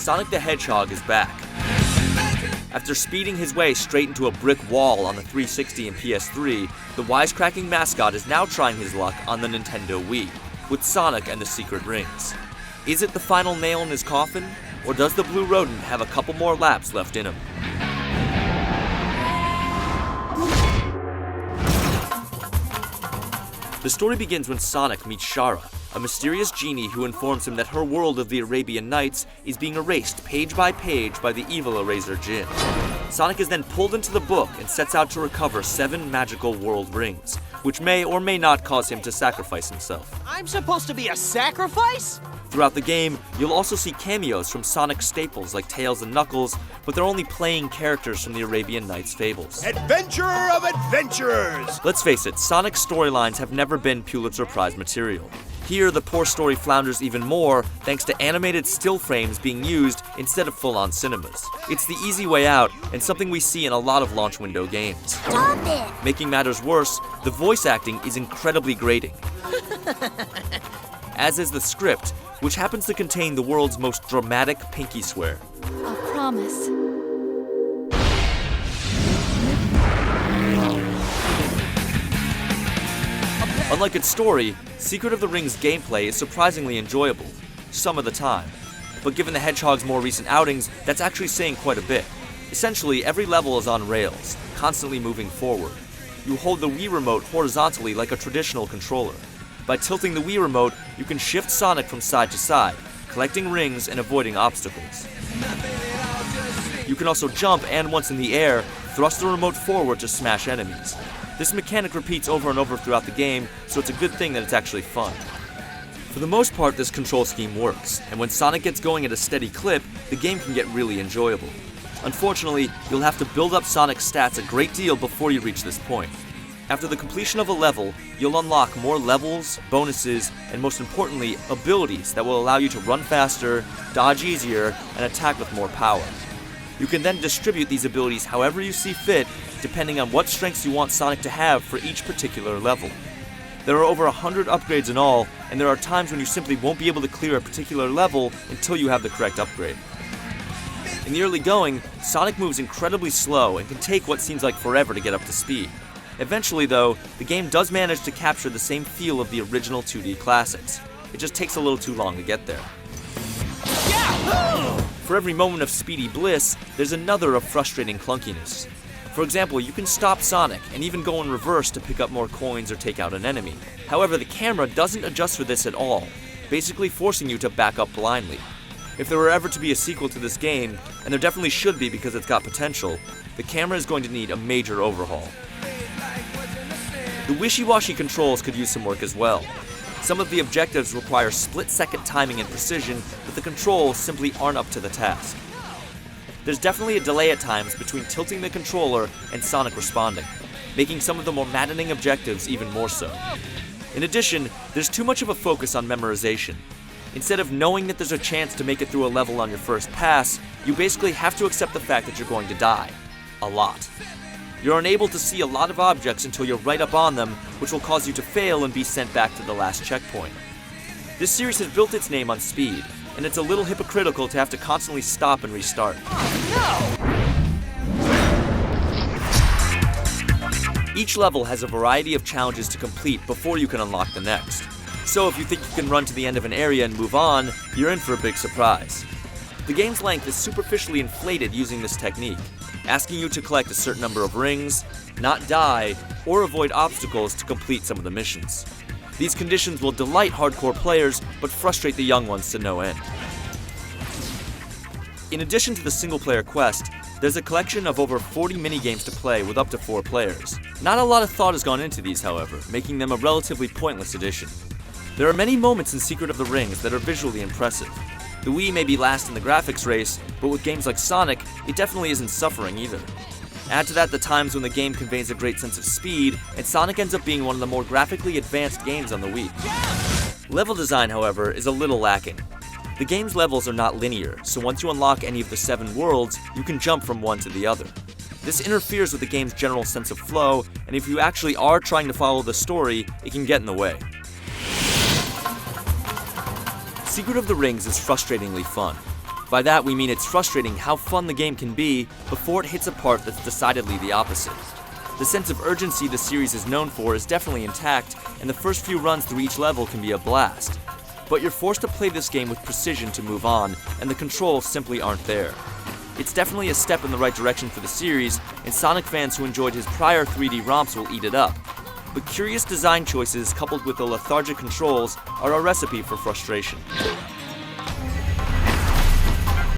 Sonic the Hedgehog is back. After speeding his way straight into a brick wall on the 360 and PS3, the wisecracking mascot is now trying his luck on the Nintendo Wii, with Sonic and the Secret Rings. Is it the final nail in his coffin, or does the Blue Rodent have a couple more laps left in him? The story begins when Sonic meets Shara, a mysterious genie who informs him that her world of the Arabian Nights is being erased page by page by the evil Eraser Jin. Sonic is then pulled into the book and sets out to recover 7 magical world rings, which may or may not cause him to sacrifice himself. I'm supposed to be a sacrifice? Throughout the game, you'll also see cameos from Sonic staples like Tails and Knuckles, but they're only playing characters from the Arabian Nights fables. Adventurer of adventurers! Let's face it, Sonic's storylines have never been Pulitzer Prize material. Here, the poor story flounders even more thanks to animated still frames being used instead of full-on cinemas. It's the easy way out, and something we see in a lot of launch window games. Stop it! Making matters worse, the voice acting is incredibly grating. As is the script, which happens to contain the world's most dramatic pinky swear. A promise. Unlike its story, Secret of the Rings gameplay is surprisingly enjoyable, some of the time. But given the Hedgehog's more recent outings, that's actually saying quite a bit. Essentially, every level is on rails, constantly moving forward. You hold the Wii Remote horizontally like a traditional controller. By tilting the Wii Remote, you can shift Sonic from side to side, collecting rings and avoiding obstacles. You can also jump and, once in the air, thrust the remote forward to smash enemies. This mechanic repeats over and over throughout the game, so it's a good thing that it's actually fun. For the most part, this control scheme works, and when Sonic gets going at a steady clip, the game can get really enjoyable. Unfortunately, you'll have to build up Sonic's stats a great deal before you reach this point. After the completion of a level, you'll unlock more levels, bonuses, and most importantly, abilities that will allow you to run faster, dodge easier, and attack with more power. You can then distribute these abilities however you see fit, depending on what strengths you want Sonic to have for each particular level. There are over 100 upgrades in all, and there are times when you simply won't be able to clear a particular level until you have the correct upgrade. In the early going, Sonic moves incredibly slow and can take what seems like forever to get up to speed. Eventually, though, the game does manage to capture the same feel of the original 2D classics. It just takes a little too long to get there. For every moment of speedy bliss, there's another of frustrating clunkiness. For example, you can stop Sonic and even go in reverse to pick up more coins or take out an enemy. However, the camera doesn't adjust for this at all, basically forcing you to back up blindly. If there were ever to be a sequel to this game, and there definitely should be because it's got potential, the camera is going to need a major overhaul. The wishy-washy controls could use some work as well. Some of the objectives require split-second timing and precision, but the controls simply aren't up to the task. There's definitely a delay at times between tilting the controller and Sonic responding, making some of the more maddening objectives even more so. In addition, there's too much of a focus on memorization. Instead of knowing that there's a chance to make it through a level on your first pass, you basically have to accept the fact that you're going to die. A lot. You're unable to see a lot of objects until you're right up on them, which will cause you to fail and be sent back to the last checkpoint. This series has built its name on speed, and it's a little hypocritical to have to constantly stop and restart. Each level has a variety of challenges to complete before you can unlock the next. So if you think you can run to the end of an area and move on, you're in for a big surprise. The game's length is superficially inflated using this technique, asking you to collect a certain number of rings, not die, or avoid obstacles to complete some of the missions. These conditions will delight hardcore players, but frustrate the young ones to no end. In addition to the single-player quest, there's a collection of over 40 minigames to play with up to 4 players. Not a lot of thought has gone into these, however, making them a relatively pointless addition. There are many moments in Secret of the Rings that are visually impressive. The Wii may be last in the graphics race, but with games like Sonic, it definitely isn't suffering either. Add to that the times when the game conveys a great sense of speed, and Sonic ends up being one of the more graphically advanced games on the Wii. Level design, however, is a little lacking. The game's levels are not linear, so once you unlock any of the 7 worlds, you can jump from one to the other. This interferes with the game's general sense of flow, and if you actually are trying to follow the story, it can get in the way. Secret of the Rings is frustratingly fun. By that we mean it's frustrating how fun the game can be before it hits a part that's decidedly the opposite. The sense of urgency the series is known for is definitely intact, and the first few runs through each level can be a blast. But you're forced to play this game with precision to move on, and the controls simply aren't there. It's definitely a step in the right direction for the series, and Sonic fans who enjoyed his prior 3D romps will eat it up. But curious design choices coupled with the lethargic controls are a recipe for frustration.